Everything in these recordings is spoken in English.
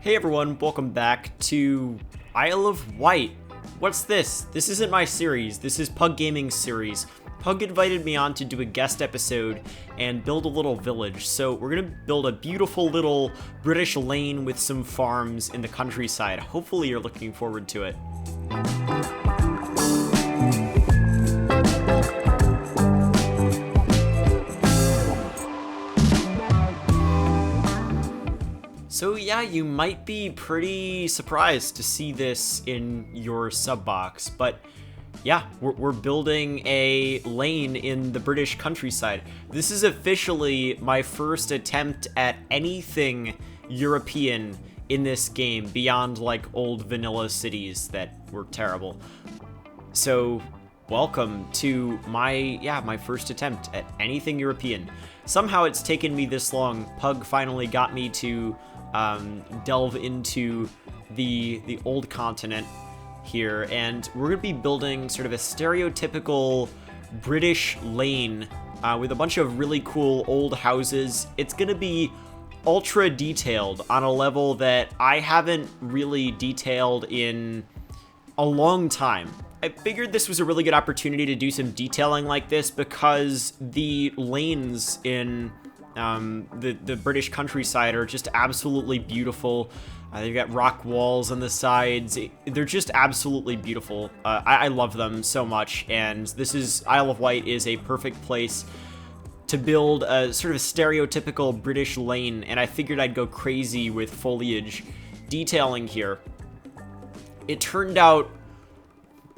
Hey everyone, welcome back to Isle of Wight. What's this? This isn't my series, this is PugGaming's series. Pug invited me on to do a guest episode and build a little village. So we're gonna build a beautiful little British lane with some farms in the countryside. Hopefully you're looking forward to it. So yeah, you might be pretty surprised to see this in your sub box, but yeah, we're building a lane in the British countryside. This is officially my first attempt at anything European in this game beyond like old vanilla cities that were terrible. So welcome to my first attempt at anything European. Somehow it's taken me this long. Pug finally got me to delve into the old continent here, and we're gonna be building sort of a stereotypical British lane with a bunch of really cool old houses. It's gonna be ultra detailed on a level that I haven't really detailed in a long time. I figured this was a really good opportunity to do some detailing like this because the lanes in the British countryside are just absolutely beautiful. They've got rock walls on the sides. They're just absolutely beautiful. I love them so much, and Isle of Wight is a perfect place to build a sort of stereotypical British lane, and I figured I'd go crazy with foliage detailing here. It turned out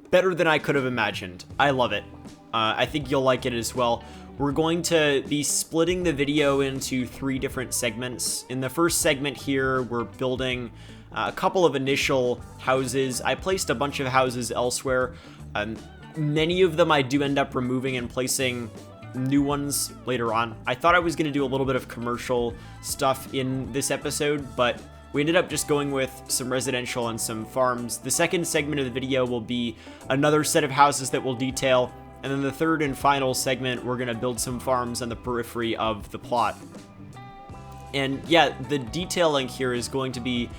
better than I could have imagined. I love it. I think you'll like it as well. We're going to be splitting the video into 3 different segments. In the first segment here, we're building a couple of initial houses. I placed a bunch of houses elsewhere. Many of them I do end up removing and placing new ones later on. I thought I was going to do a little bit of commercial stuff in this episode, but we ended up just going with some residential and some farms. The second segment of the video will be another set of houses that we'll detail. And then the third and final segment, we're going to build some farms on the periphery of the plot. And yeah, the detailing here is going to be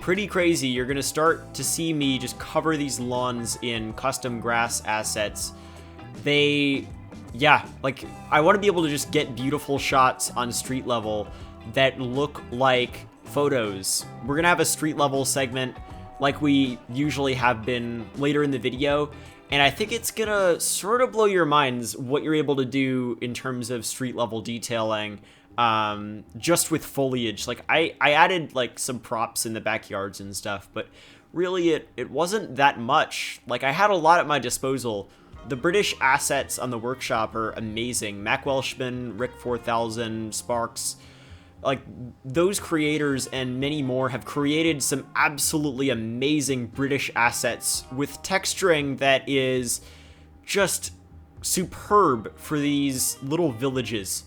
pretty crazy. You're going to start to see me just cover these lawns in custom grass assets. I want to be able to just get beautiful shots on street level that look like photos. We're going to have a street level segment like we usually have been later in the video. And I think it's gonna sort of blow your minds what you're able to do in terms of street level detailing, just with foliage. Like I added like some props in the backyards and stuff, but really it wasn't that much. Like I had a lot at my disposal. The British assets on the workshop are amazing. Mac Welshman, Rick 4000, Sparks. Like, those creators and many more have created some absolutely amazing British assets with texturing that is just superb for these little villages.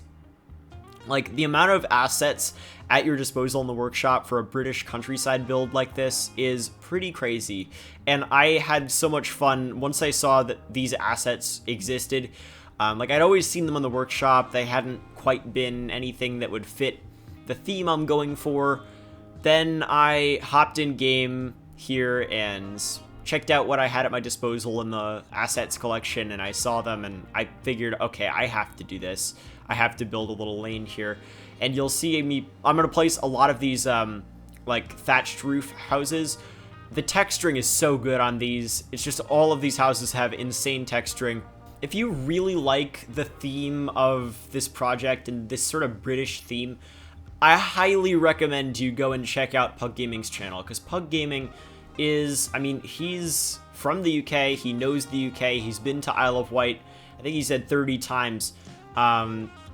Like, the amount of assets at your disposal in the workshop for a British countryside build like this is pretty crazy. And I had so much fun once I saw that these assets existed. Like, I'd always seen them in the workshop. They hadn't quite been anything that would fit the theme I'm going for. Then I hopped in game here and checked out what I had at my disposal in the assets collection, and I saw them and I figured, okay, I have to do this. I have to build a little lane here. And you'll see me, I'm gonna place a lot of these like thatched roof houses. The texturing is so good on these. It's just all of these houses have insane texturing. If you really like the theme of this project and this sort of British theme, I highly recommend you go and check out PugGaming's channel, because PugGaming is, I mean, he's from the UK, he knows the UK, he's been to Isle of Wight, I think he said 30 times.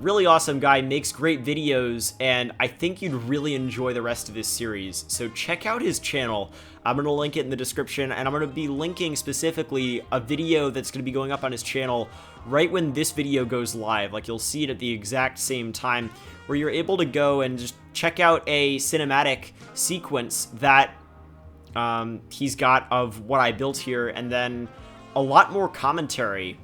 Really awesome guy, makes great videos, and I think you'd really enjoy the rest of this series. So check out his channel. I'm going to link it in the description, and I'm going to be linking specifically a video that's going to be going up on his channel right when this video goes live. Like, you'll see it at the exact same time, where you're able to go and just check out a cinematic sequence that he's got of what I built here, and then a lot more commentary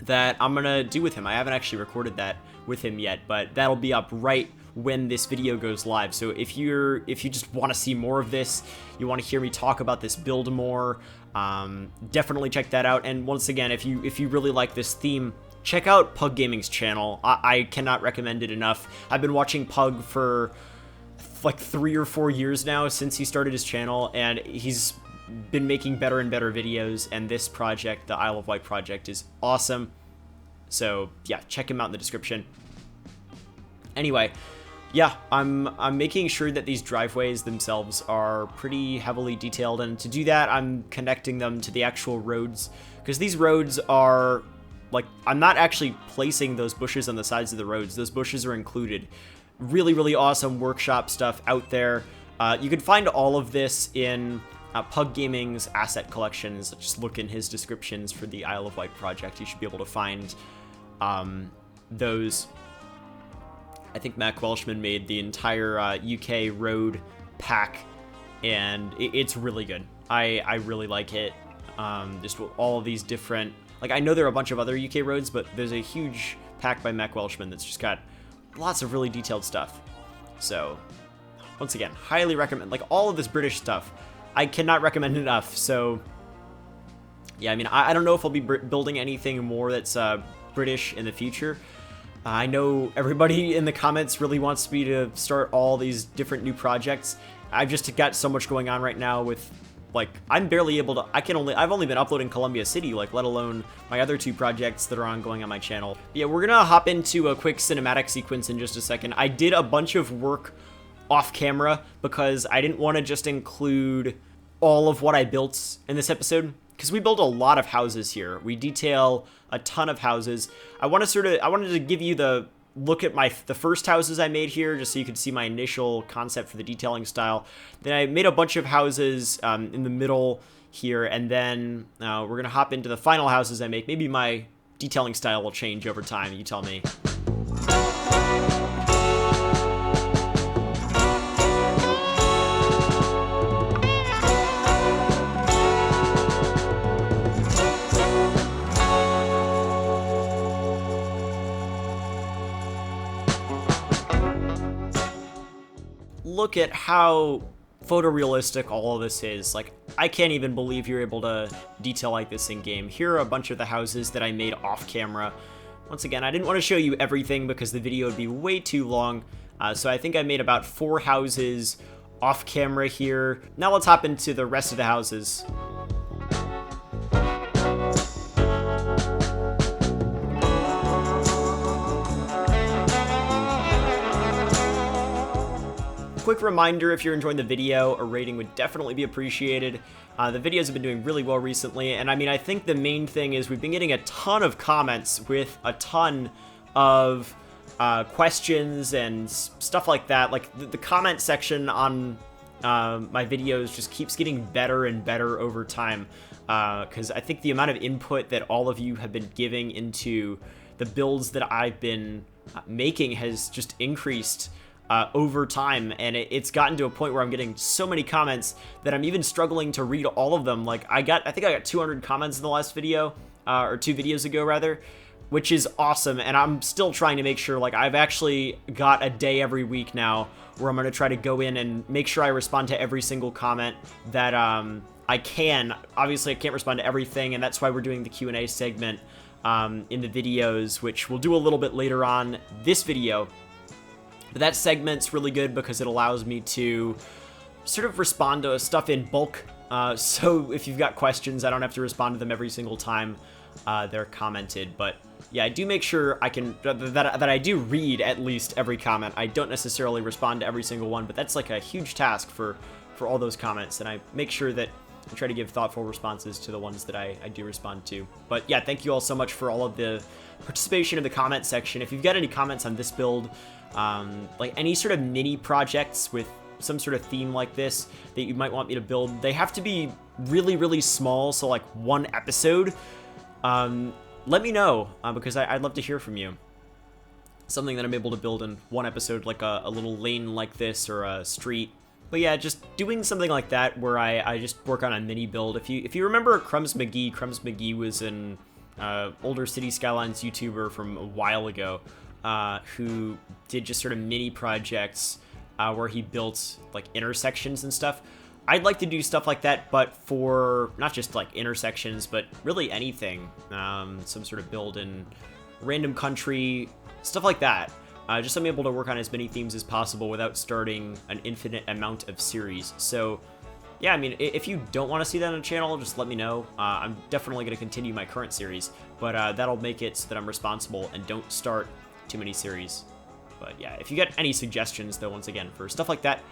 that I'm gonna do with him. I haven't actually recorded that with him yet, but that'll be up right when this video goes live. So if you just want to see more of this, you want to hear me talk about this build more, definitely check that out. And once again, if you really like this theme, check out PugGaming's channel. I cannot recommend it enough. I've been watching Pug for like 3 or 4 years now since he started his channel, and he's been making better and better videos, and this project, the Isle of Wight project, is awesome. So yeah, check him out in the description. Anyway, yeah, I'm making sure that these driveways themselves are pretty heavily detailed, and to do that, I'm connecting them to the actual roads, because these roads are, like, I'm not actually placing those bushes on the sides of the roads. Those bushes are included. Really, really awesome workshop stuff out there. You can find all of this in PugGaming's asset collections. Just look in his descriptions for the Isle of Wight project. You should be able to find those. I think Mac Welshman made the entire UK road pack, and it's really good. I really like it. Just all of these different, like, I know there are a bunch of other UK roads, but there's a huge pack by Mac Welshman that's just got lots of really detailed stuff. So once again, highly recommend, like, all of this British stuff. I cannot recommend enough. So yeah, I mean, I don't know if I'll be building anything more that's British in the future. I know everybody in the comments really wants me to start all these different new projects. I've just got so much going on right now with, like, I'm barely able to, I've only been uploading Columbia City, like, let alone my other 2 projects that are ongoing on my channel. Yeah, we're gonna hop into a quick cinematic sequence in just a second. I did a bunch of work off camera because I didn't want to just include all of what I built in this episode, because we built a lot of houses here. We detail a ton of houses. I wanted to give you the look at the first houses I made here, just so you could see my initial concept for the detailing style. Then I made a bunch of houses in the middle here, and then we're gonna hop into the final houses I make. Maybe my detailing style will change over time, you tell me. Look at how photorealistic all of this is. Like, I can't even believe you're able to detail like this in game. Here are a bunch of the houses that I made off camera. Once again, I didn't want to show you everything because the video would be way too long. So I think I made about 4 houses off camera here. Now let's hop into the rest of the houses. Quick reminder, if you're enjoying the video, a rating would definitely be appreciated. The videos have been doing really well recently, and I mean, I think the main thing is we've been getting a ton of comments with a ton of questions and stuff like that. Like, the comment section on my videos just keeps getting better and better over time, because I think the amount of input that all of you have been giving into the builds that I've been making has just increased over time, and it's gotten to a point where I'm getting so many comments that I'm even struggling to read all of them. Like, I think I got 200 comments in the last video, or 2 videos ago rather, which is awesome, and I'm still trying to make sure, like, I've actually got a day every week now where I'm going to try to go in and make sure I respond to every single comment that I can. Obviously, I can't respond to everything, and that's why we're doing the Q&A segment in the videos, which we'll do a little bit later on this video. But that segment's really good because it allows me to sort of respond to stuff in bulk. So if you've got questions, I don't have to respond to them every single time they're commented. But yeah, I do make sure I can that I do read at least every comment. I don't necessarily respond to every single one, but that's like a huge task for all those comments, and I make sure that I try to give thoughtful responses to the ones that I do respond to. But yeah, thank you all so much for all of the participation in the comment section. If you've got any comments on this build, like any sort of mini projects with some sort of theme like this that you might want me to build, they have to be really, really small, so like 1 episode. Let me know, because I'd love to hear from you. Something that I'm able to build in 1 episode, like a little lane like this, or a street. But yeah, just doing something like that where I just work on a mini build. If you remember Crumbs McGee was an older Cities Skylines YouTuber from a while ago. who did just sort of mini projects where he built like intersections and stuff. I'd like to do stuff like that, but for not just like intersections, but really anything. Some sort of build in random country, stuff like that. Just so I'm able to work on as many themes as possible without starting an infinite amount of series. So yeah, I mean, if you don't want to see that on the channel, just let me know. I'm definitely going to continue my current series, but that'll make it so that I'm responsible and don't start too many series. But yeah, if you get any suggestions, though, once again, for stuff like that,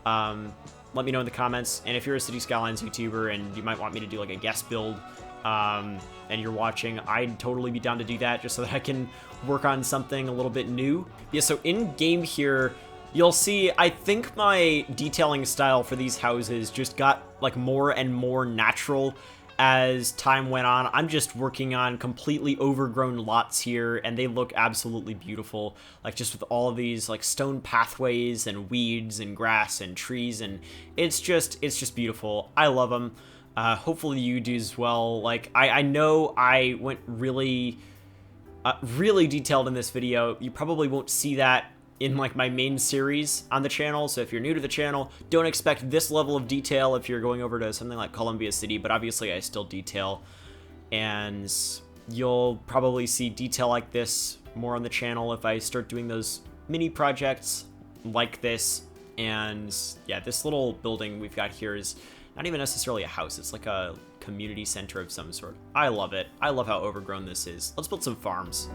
let me know in the comments. And if you're a Cities Skylines YouTuber and you might want me to do like a guest build, and you're watching, I'd totally be down to do that just so that I can work on something a little bit new. Yeah, so in game here, you'll see, I think my detailing style for these houses just got like more and more natural as time went on. I'm just working on completely overgrown lots here, and they look absolutely beautiful. Like just with all of these like stone pathways and weeds and grass and trees, and it's just beautiful. I love them. Hopefully you do as well. Like I know I went really detailed in this video. You probably won't see that in like my main series on the channel, so if you're new to the channel, don't expect this level of detail if you're going over to something like Columbia City, but obviously I still detail, and you'll probably see detail like this more on the channel if I start doing those mini projects like this. And yeah, this little building we've got here is not even necessarily a house, it's like a community center of some sort. I love it. I love how overgrown this is. Let's build some farms.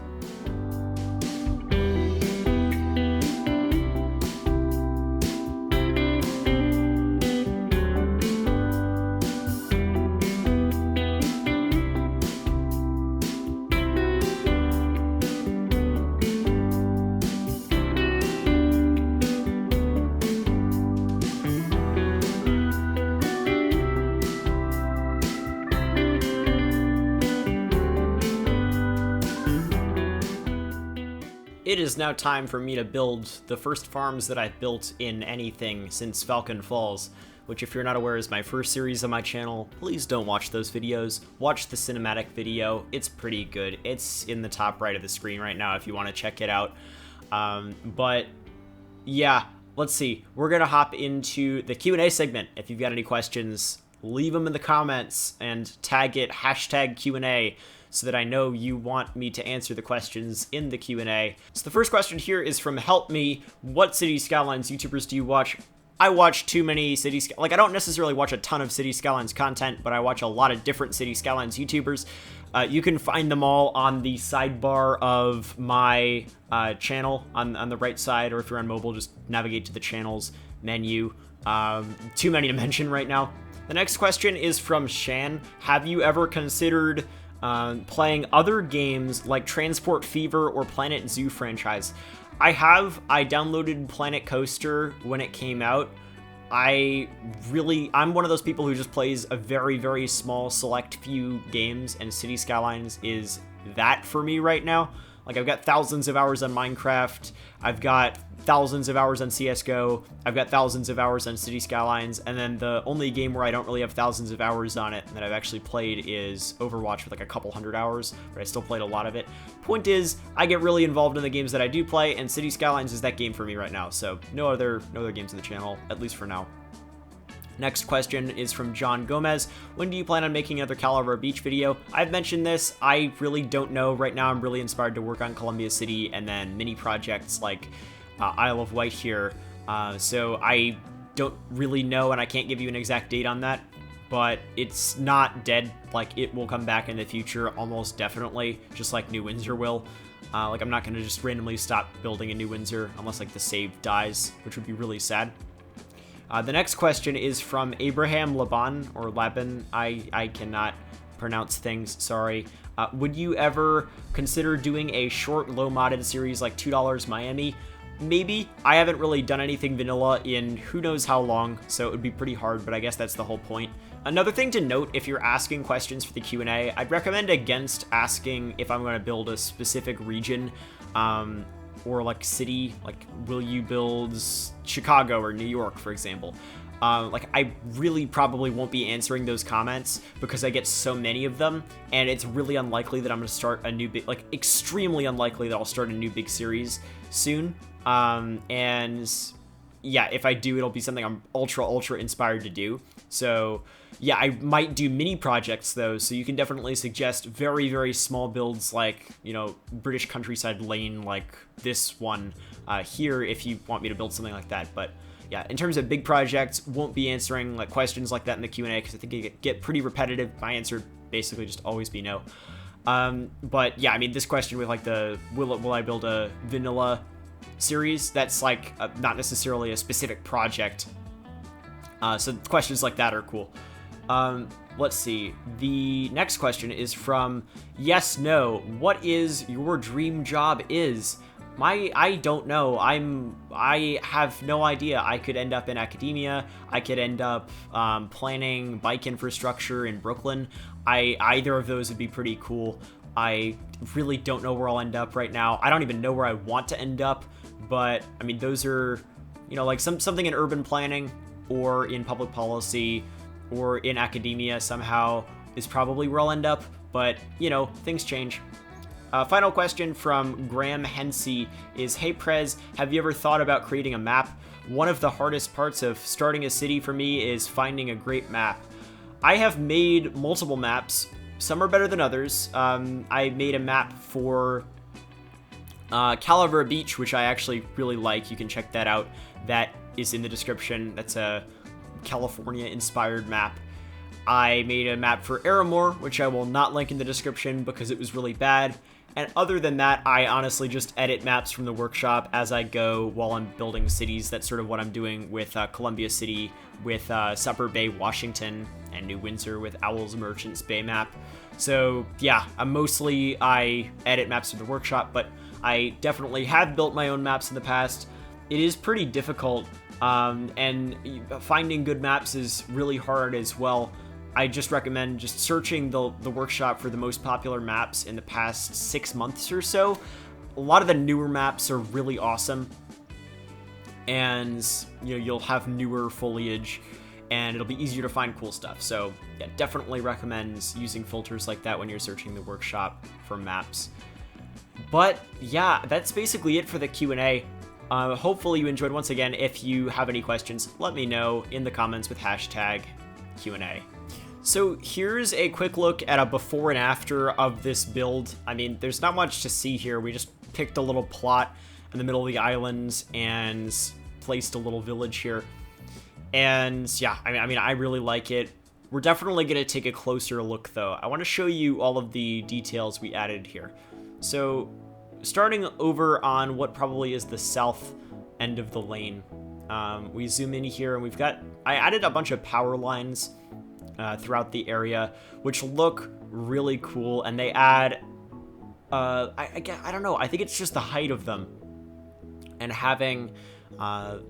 It is now time for me to build the first farms that I've built in anything since Falcon Falls, which, if you're not aware, is my first series on my channel. Please don't watch those videos. Watch the cinematic video. It's pretty good. It's in the top right of the screen right now if you want to check it out. But yeah, let's see. We're going to hop into the Q&A segment. If you've got any questions, leave them in the comments and tag it #Q&A. so that I know you want me to answer the questions in the Q&A. So the first question here is from Help Me. What Cities Skylines YouTubers do you watch? I watch too many Cities... Like, I don't necessarily watch a ton of Cities Skylines content, but I watch a lot of different Cities Skylines YouTubers. You can find them all on the sidebar of my channel on the right side, or if you're on mobile, just navigate to the channels menu. Too many to mention right now. The next question is from Shan. Have you ever considered playing other games like Transport Fever or Planet Zoo franchise? I have. I downloaded Planet Coaster when it came out. I'm one of those people who just plays a very, very small select few games, and Cities Skylines is that for me right now. Like, I've got thousands of hours on Minecraft, I've got thousands of hours on CSGO, I've got thousands of hours on Cities Skylines, and then the only game where I don't really have thousands of hours on it that I've actually played is Overwatch with like a couple hundred hours, but I still played a lot of it. Point is, I get really involved in the games that I do play, and Cities Skylines is that game for me right now, so no other games in the channel, at least for now. Next question is from John Gomez. When do you plan on making another Caliber Beach video? I've mentioned this. I really don't know. Right now, I'm really inspired to work on Columbia City and then mini projects like Isle of Wight here. So I don't really know, and I can't give you an exact date on that. But it's not dead. Like, it will come back in the future, almost definitely, just like New Windsor will. Like, I'm not going to just randomly stop building a New Windsor unless, like, the save dies, which would be really sad. The next question is from Abraham Laban, or Laban. I cannot pronounce things, sorry. Would you ever consider doing a short, low-modded series like $2 Miami? Maybe. I haven't really done anything vanilla in who knows how long, so it would be pretty hard, but I guess that's the whole point. Another thing to note, if you're asking questions for the Q&A, I'd recommend against asking if I'm going to build a specific region, or like city, like will you build Chicago or New York, for example. Like, I really probably won't be answering those comments because I get so many of them, and it's really unlikely that I'm going to start a new big, like, extremely unlikely that I'll start a new big series soon. And yeah, if I do, it'll be something I'm ultra inspired to do. So yeah, I might do mini projects though, so you can definitely suggest very small builds like, you know, British countryside lane like this one here if you want me to build something like that. But yeah, in terms of big projects, won't be answering like questions like that in the Q&A because I think it get pretty repetitive. My answer would basically just always be no. But yeah, I mean, this question with like the will I build a vanilla series, that's like not necessarily a specific project. So questions like that are cool. Let's see. The next question is from Yes No. What is your dream job is? I don't know. I have no idea. I could end up in academia. I could end up planning bike infrastructure in Brooklyn. Either of those would be pretty cool. I really don't know where I'll end up right now. I don't even know where I want to end up, but I mean, those are, you know, like something in urban planning or in public policy or in academia somehow is probably where I'll end up, but you know, things change. Final question from Graham Hensey is, hey Prez, have you ever thought about creating a map? One of the hardest parts of starting a city for me is finding a great map. I have made multiple maps. Some are better than others. I made a map for Calavera Beach, which I actually really like. You can check that out. That is in the description. That's a California-inspired map. I made a map for Aramore, which I will not link in the description because it was really bad. And other than that, I honestly just edit maps from the workshop as I go while I'm building cities. That's sort of what I'm doing with Columbia City, with Supper Bay, Washington, and New Windsor with Owl's Merchants Bay map. So yeah, I edit maps from the workshop, but I definitely have built my own maps in the past. It is pretty difficult, and finding good maps is really hard as well. I just recommend just searching the workshop for the most popular maps in the past 6 months or so. A lot of the newer maps are really awesome, and you know, you'll have newer foliage, and it'll be easier to find cool stuff. So yeah, definitely recommend using filters like that when you're searching the workshop for maps. But yeah, that's basically it for the Q&A. Hopefully you enjoyed. Once again, if you have any questions, let me know in the comments with hashtag Q&A. So here's a quick look at a before and after of this build. I mean, there's not much to see here. We just picked a little plot in the middle of the islands and placed a little village here. And yeah, I mean, I really like it. We're definitely going to take a closer look though. I want to show you all of the details we added here. So starting over on what probably is the south end of the lane, we zoom in here and I added a bunch of power lines throughout the area, which look really cool, and they add, I don't know, I think it's just the height of them, and having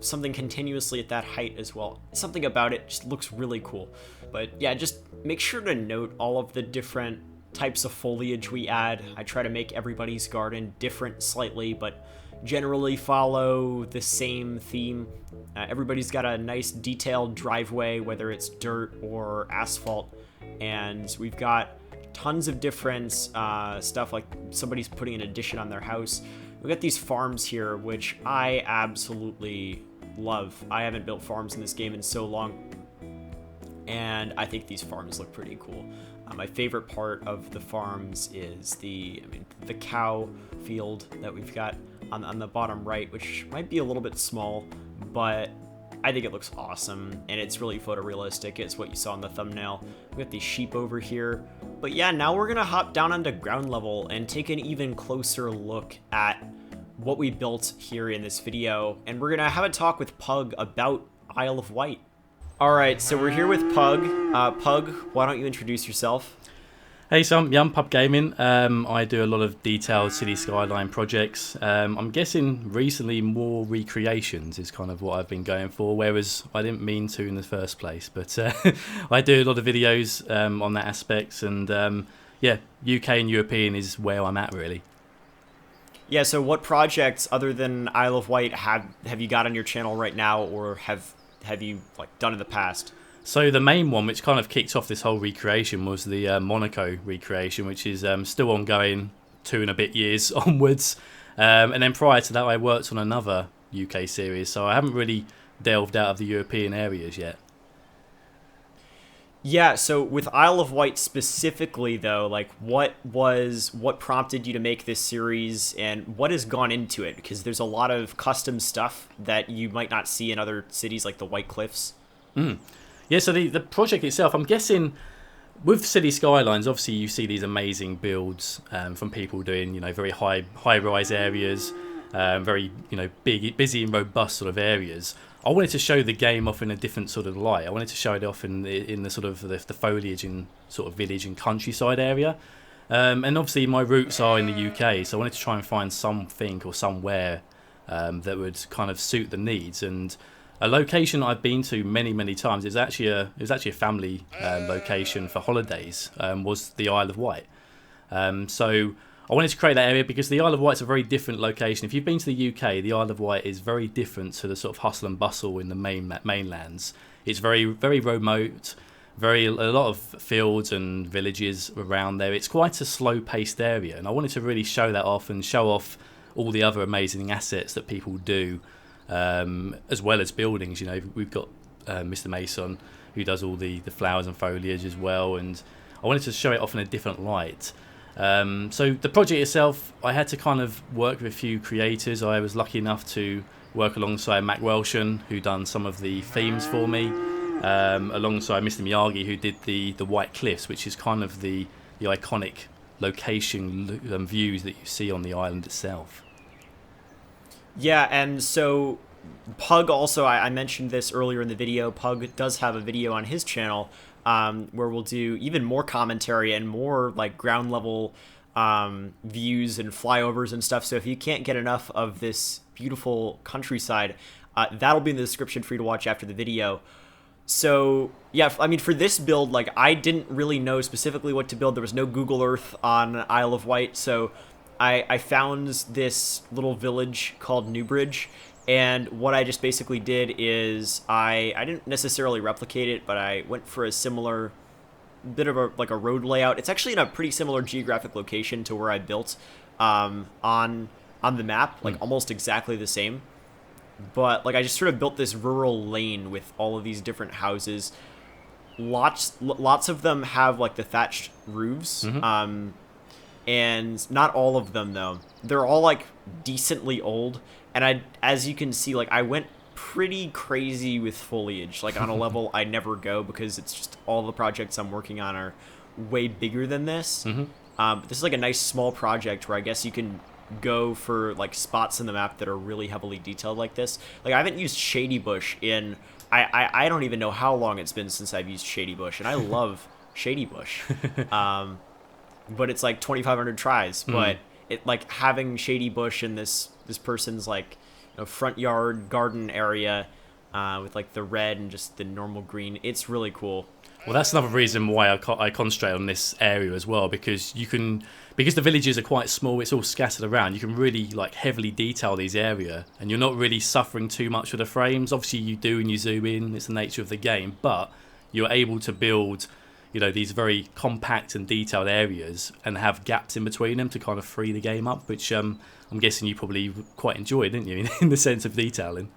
something continuously at that height as well. Something about it just looks really cool. But yeah, just make sure to note all of the different types of foliage we add. I try to make everybody's garden different slightly, but generally follow the same theme. Everybody's got a nice detailed driveway, whether it's dirt or asphalt, and we've got tons of different stuff, like somebody's putting an addition on their house. We've got these farms here, which I absolutely love. I haven't built farms in this game in so long, and I think these farms look pretty cool. My favorite part of the farms is the cow field that we've got on the bottom right, which might be a little bit small, but I think it looks awesome, and it's really photorealistic. It's what you saw in the thumbnail. We got these sheep over here. But yeah, now we're gonna hop down onto ground level and take an even closer look at what we built here in this video, and we're gonna have a talk with Pug about Isle of Wight. All right, so we're here with Pug. Pug, why don't you introduce yourself? Hey, so I'm PugGaming. I do a lot of detailed Cities Skylines projects. I'm guessing recently more recreations is kind of what I've been going for, whereas I didn't mean to in the first place. But I do a lot of videos on that aspect, and yeah, UK and European is where I'm at really. Yeah, so what projects other than Isle of Wight have you got on your channel right now, or have have you like done in the past? So the main one, which kind of kicked off this whole recreation, was the Monaco recreation, which is still ongoing 2 and a bit years onwards. And then prior to that, I worked on another UK series, so I haven't really delved out of the European areas yet. Yeah, so with Isle of Wight specifically, though, like what prompted you to make this series, and what has gone into it? Because there's a lot of custom stuff that you might not see in other cities, like the White Cliffs. Yeah, so the project itself, I'm guessing, with Cities Skylines, obviously you see these amazing builds from people doing, very high-rise areas, very, big, busy and robust sort of areas. I wanted to show the game off in a different sort of light. I wanted to show it off in the sort of the foliage and sort of village and countryside area. And obviously my roots are in the UK, so I wanted to try and find something or somewhere that would kind of suit the needs. And a location I've been to many times, it was actually a family location for holidays, was the Isle of Wight. So I wanted to create that area because the Isle of Wight's a very different location. If you've been to the UK, the Isle of Wight is very different to the sort of hustle and bustle in the mainlands. It's very remote, a lot of fields and villages around there. It's quite a slow-paced area, and I wanted to really show that off and show off all the other amazing assets that people do, as well as buildings. We've got Mr. Mason, who does all the flowers and foliage as well, and I wanted to show it off in a different light. So the project itself, I had to kind of work with a few creators. I was lucky enough to work alongside Mac Welshan, who done some of the themes for me, alongside Mr. Miyagi, who did the White Cliffs, which is kind of the iconic location views that you see on the island itself. Yeah, and so Pug also, I mentioned this earlier in the video, Pug does have a video on his channel where we'll do even more commentary and more like ground level views and flyovers and stuff. So if you can't get enough of this beautiful countryside, that'll be in the description for you to watch after the video. So yeah, I mean, for this build, like I didn't really know specifically what to build. There was no Google Earth on Isle of Wight, so I found this little village called Newbridge. And what I just basically did is I didn't necessarily replicate it, but I went for a similar bit of a road layout. It's actually in a pretty similar geographic location to where I built on the map, like almost exactly the same. But like I just sort of built this rural lane with all of these different houses. Lots of them have like the thatched roofs, and not all of them though. They're all like decently old. And as you can see, like I went pretty crazy with foliage, like on a level I never go, because it's just all the projects I'm working on are way bigger than this. This is like a nice small project where I guess you can go for like spots in the map that are really heavily detailed like this. Like I haven't used Shady Bush in, I don't even know how long it's been since I've used Shady Bush, and I love Shady Bush. But it's like 2,500 tries, but it like having Shady Bush in this person's like front yard garden area with like the red and just the normal green, it's really cool. Well, that's another reason why I concentrate on this area as well, because because the villages are quite small, it's all scattered around, you can really like heavily detail these area, and you're not really suffering too much with the frames. Obviously you do when you zoom in, it's the nature of the game, but you're able to build these very compact and detailed areas and have gaps in between them to kind of free the game up, which I'm guessing you probably quite enjoyed, didn't you, in the sense of detailing?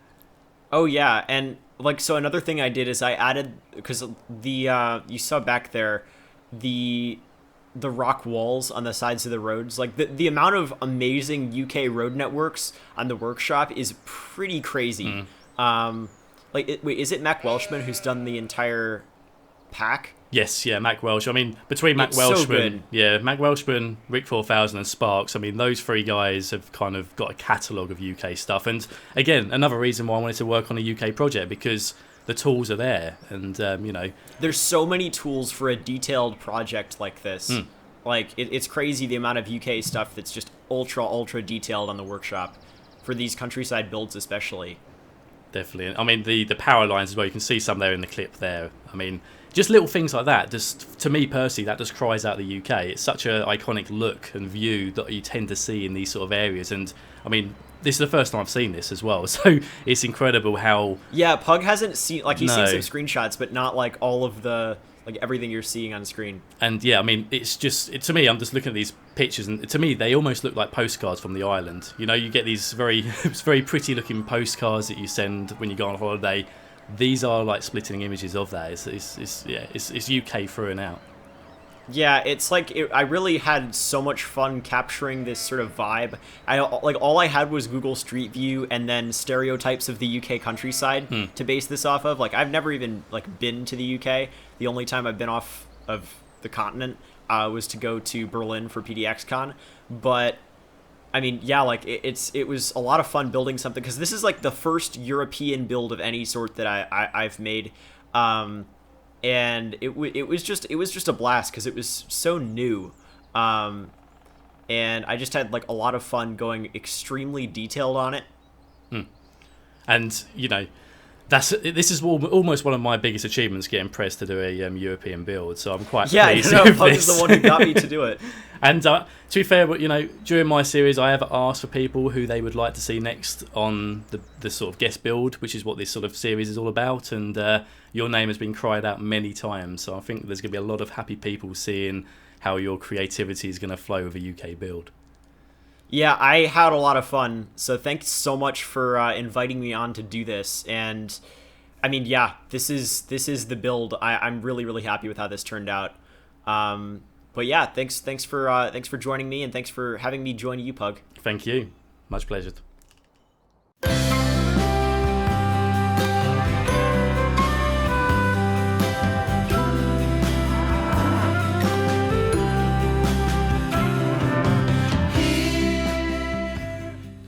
Oh yeah, and like so another thing I did is I added, because the you saw back there the rock walls on the sides of the roads, like the amount of amazing UK road networks on the workshop is pretty crazy. Wait, is it Mac Welshman who's done the entire pack? Yes, yeah, Mac Welsh. I mean, between Mac Welshman, Mac Welshman, Rick 4000 and Sparks, I mean, those three guys have kind of got a catalogue of UK stuff. And again, another reason why I wanted to work on a UK project, because the tools are there. And, there's so many tools for a detailed project like this. Like, it's crazy the amount of UK stuff that's just ultra detailed on the workshop for these countryside builds especially. definitely. I mean, the power lines as well, you can see some there in the clip there. I mean, just little things like that, just to me personally, that just cries out the UK. It's such an iconic look and view that you tend to see in these sort of areas. And I mean, this is the first time I've seen this as well, so it's incredible how... Yeah, Pug hasn't seen, like, he's No. seen some screenshots, but not, like, all of the, like, everything you're seeing on screen. And yeah, I mean, it's just, to me, I'm just looking at these pictures, and to me, they almost look like postcards from the island. You know, you get these very pretty looking postcards that you send when you go on holiday. These are like splitting images of that. It's UK through and out. Yeah, it's like, I really had so much fun capturing this sort of vibe. All I had was Google Street View and then stereotypes of the UK countryside to base this off of. Like, I've never even, like, been to the UK. The only time I've been off of the continent was to go to Berlin for PDXCon. But, I mean, yeah, like, it was a lot of fun building something, because this is, like, the first European build of any sort that I've made. And it was just a blast, because it was so new, and I just had, like, a lot of fun going extremely detailed on it. And you know, this is almost one of my biggest achievements, getting pressed to do a European build. So I'm quite pleased with Pug this. is the one who got me to do it. And to be fair, you know, during my series, I have asked for people who they would like to see next on the sort of guest build, which is what this sort of series is all about. And your name has been cried out many times, so I think there's going to be a lot of happy people seeing how your creativity is going to flow with a UK build. Yeah, I had a lot of fun, so thanks so much for inviting me on to do this. And I mean, yeah, this is the build. I'm really, really happy with how this turned out. But yeah, thanks for joining me, and thanks for having me join you, Pug. Thank you. Much pleasure.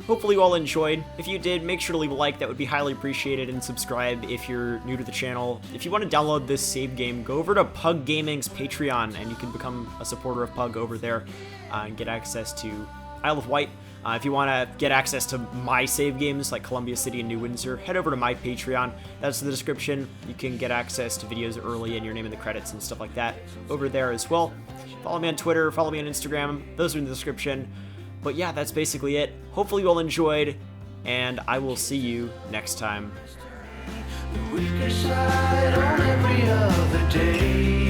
Hopefully you all enjoyed. If you did, make sure to leave a like. That would be highly appreciated, and subscribe if you're new to the channel. If you want to download this save game, go over to PugGaming's Patreon, and you can become a supporter of Pug over there and get access to Isle of Wight. If you want to get access to my save games like Columbia City and New Windsor, head over to my Patreon. That's in the description. You can get access to videos early and your name in the credits and stuff like that over there as well. Follow me on Twitter, follow me on Instagram. Those are in the description. But yeah, that's basically it. Hopefully you all enjoyed, and I will see you next time. The weaker side on every other day.